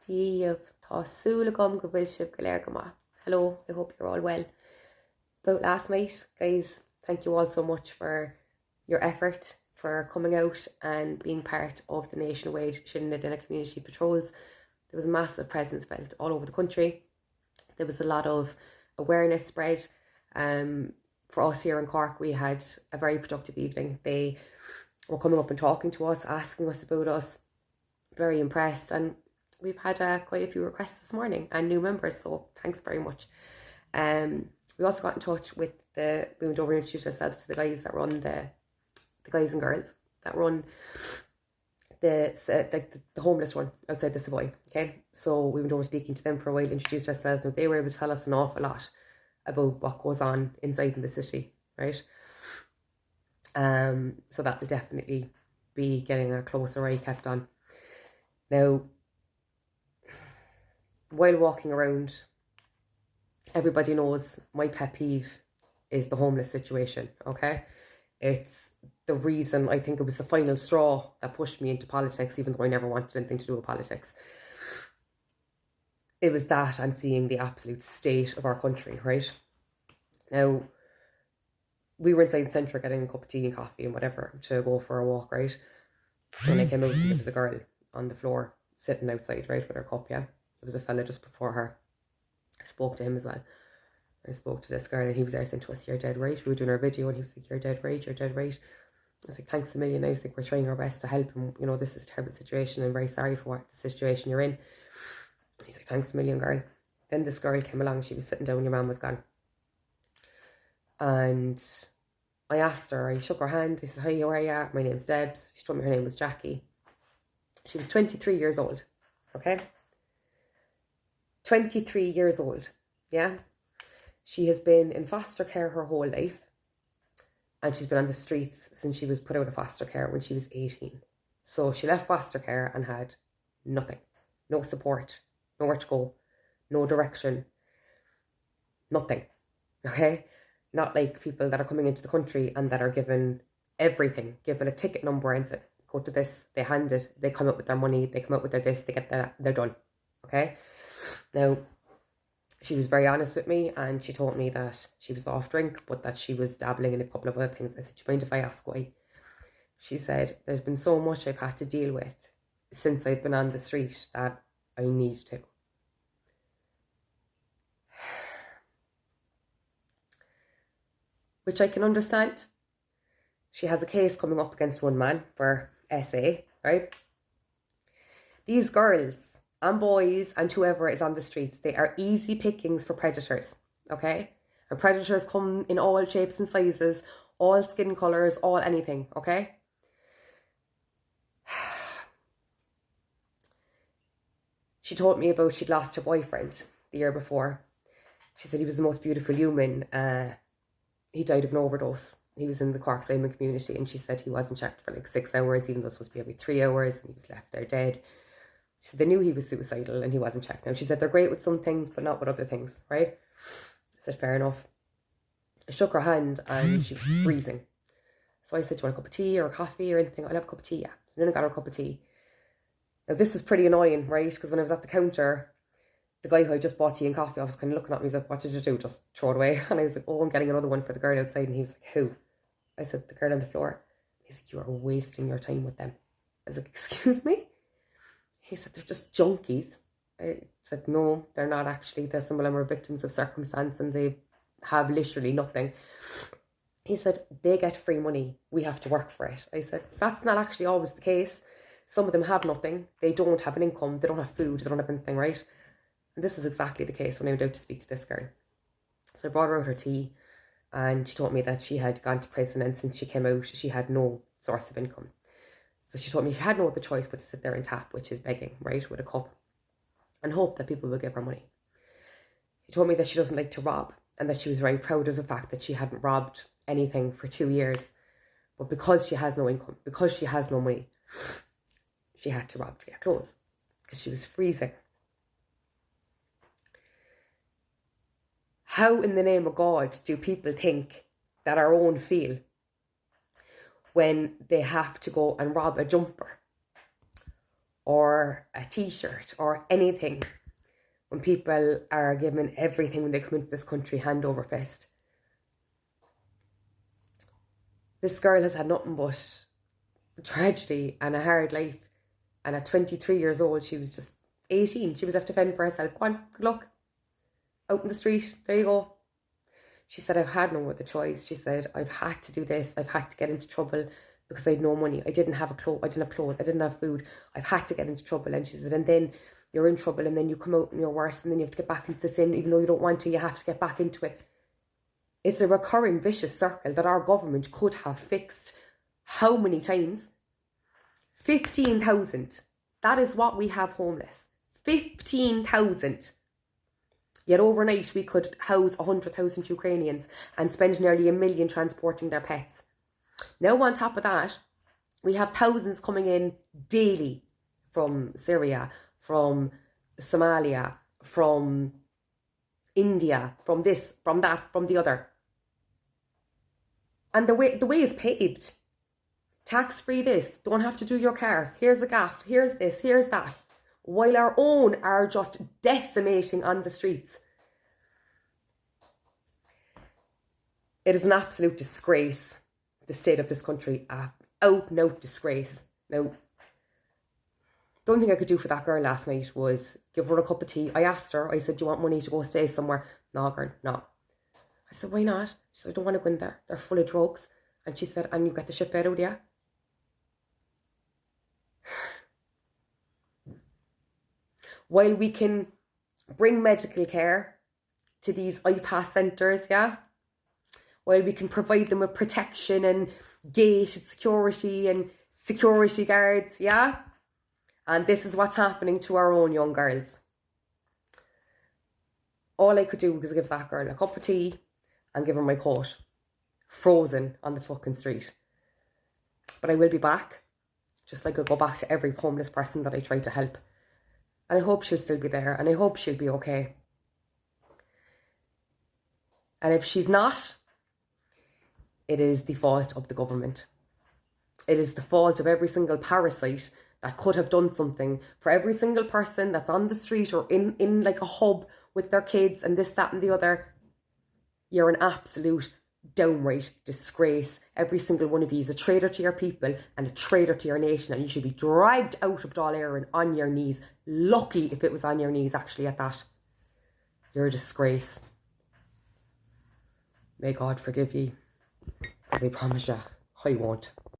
Díomh tásúla gom go bhfuil sibh go léir go maith. Hello, I hope you're all well. About last night, guys, thank you all so much for your effort, for coming out and being part of the nationwide Shinadilla community patrols. There was a massive presence felt all over the country. There was a lot of awareness spread. For us here in Cork, we had a very productive evening. They were coming up and talking to us, asking us about us, very impressed, and we've had quite a few requests this morning and new members, so thanks very much. We also got in touch with we went over and introduced ourselves to the guys that run the guys and girls that run the homeless one outside the Savoy. Okay, so we went over speaking to them for a while, introduced ourselves, and they were able to tell us an awful lot about what goes on inside in the city, right? So that will definitely be getting a closer eye kept on. Now, while walking around, everybody knows my pet peeve is the homeless situation, okay? It's the reason, I think it was the final straw that pushed me into politics, even though I never wanted anything to do with politics. It was that and seeing the absolute state of our country, right? Now, we were inside the centre getting a cup of tea and coffee and whatever to go for a walk, right? When I came out, there was a girl on the floor sitting outside, right, with her cup, yeah? There was a fella just before her. I spoke to him as well. I spoke to this girl and he was there saying to us, "You're dead right." We were doing our video and he was like, "You're dead right, you're dead right." I was like, "Thanks a million." I was like, "We're trying our best to help him. You know, this is a terrible situation. I'm very sorry for what the situation you're in." He's like, "Thanks a million, girl." Then this girl came along. She was sitting down, your mum was gone. And I asked her, I shook her hand. I said, "Hi, how are you? My name's Debs." She told me her name was Jackie. She was 23 years old, okay? 23 years old, yeah? She has been in foster care her whole life, and she's been on the streets since she was put out of foster care when she was 18. So she left foster care and had nothing. No support, nowhere to go, no direction, nothing, okay? Not like people that are coming into the country and that are given everything, given a ticket number and said, "Go to this," they hand it, they come out with their money, they come out with their this, they get that, they're done, okay? Now, she was very honest with me and she told me that she was off drink, but that she was dabbling in a couple of other things. I said, "Do you mind if I ask why?" She said, "There's been so much I've had to deal with since I've been on the street that I need to." Which I can understand. She has a case coming up against one man for SA, right? These girls and boys and whoever is on the streets, they are easy pickings for predators, okay? And predators come in all shapes and sizes, all skin colours, all anything, okay? She told me about she'd lost her boyfriend the year before. She said he was the most beautiful human. He died of an overdose. He was in the Cork Simon community, and she said he wasn't checked for like 6 hours, even though it was supposed to be every 3 hours, and he was left there dead. So they knew he was suicidal and he wasn't checked. Now, she said they're great with some things, but not with other things, right? I said, fair enough. I shook her hand and she was freezing. So I said, "Do you want a cup of tea or a coffee or anything?" "I'll have a cup of tea," yeah. So then I got her a cup of tea. Now, this was pretty annoying, right? Because when I was at the counter, the guy who I just bought tea and coffee off was kind of looking at me. He's like, "What did you do? Just throw it away?" And I was like, "Oh, I'm getting another one for the girl outside." And he was like, "Who?" I said, "The girl on the floor." He's like, "You are wasting your time with them." I was like, "Excuse me?" He said, "They're just junkies." I said, "No, they're not actually. Some of them are victims of circumstance and they have literally nothing." He said, "They get free money. We have to work for it." I said, "That's not actually always the case. Some of them have nothing. They don't have an income. They don't have food. They don't have anything, right?" And this is exactly the case when I went out to speak to this girl. So I brought her out her tea and she told me that she had gone to prison and since she came out, she had no source of income. So she told me she had no other choice but to sit there and tap, which is begging, right, with a cup, and hope that people will give her money. She told me that she doesn't like to rob and that she was very proud of the fact that she hadn't robbed anything for 2 years. But because she has no income, because she has no money, she had to rob to get clothes because she was freezing. How in the name of God do people think that our own feel when they have to go and rob a jumper or a t-shirt or anything when people are given everything when they come into this country hand over fist. This girl has had nothing but tragedy and a hard life, and at 23 years old, she was just 18. She was left to fend for herself. Go on, good luck. Out in the street, there you go. She said, I've had no other choice. She said, I've had to do this. I've had to get into trouble because I had no money. I didn't have clothes. I didn't have food. I've had to get into trouble. And she said, and then you're in trouble, and then you come out and you're worse, and then you have to get back into the sin. Even though you don't want to, you have to get back into it. It's a recurring vicious circle that our government could have fixed how many times? 15,000. That is what we have homeless. 15,000. Yet overnight we could house 100,000 Ukrainians and spend nearly $1 million transporting their pets. Now on top of that, we have thousands coming in daily from Syria, from Somalia, from India, from this, from that, from the other. And the way is paved. Tax-free this, don't have to do your car, here's a gaff, here's this, here's that. While our own are just decimating on the streets. It is an absolute disgrace, the state of this country, an out-and-out disgrace. Now, the only thing I could do for that girl last night was give her a cup of tea. I asked her, I said, do you want money to go stay somewhere? No, girl, no. I said, why not? She said, I don't want to go in there. They're full of drugs. And she said, and you get the shit bed out, yeah? While we can bring medical care to these IPAS centres, yeah? While we can provide them with protection and gated security and security guards, yeah? And this is what's happening to our own young girls. All I could do was give that girl a cup of tea and give her my coat, frozen on the fucking street. But I will be back, just like I go back to every homeless person that I try to help. And I hope she'll still be there, and I hope she'll be okay. And if she's not, it is the fault of the government. It is the fault of every single parasite that could have done something for every single person that's on the street or in like a hub with their kids and this, that and the other. You're an absolute downright disgrace. Every single one of you is a traitor to your people and a traitor to your nation, and you should be dragged out of Dáil Éireann on your knees. Lucky if it was on your knees actually at that. You're a disgrace. May God forgive you, because I promise you, I won't.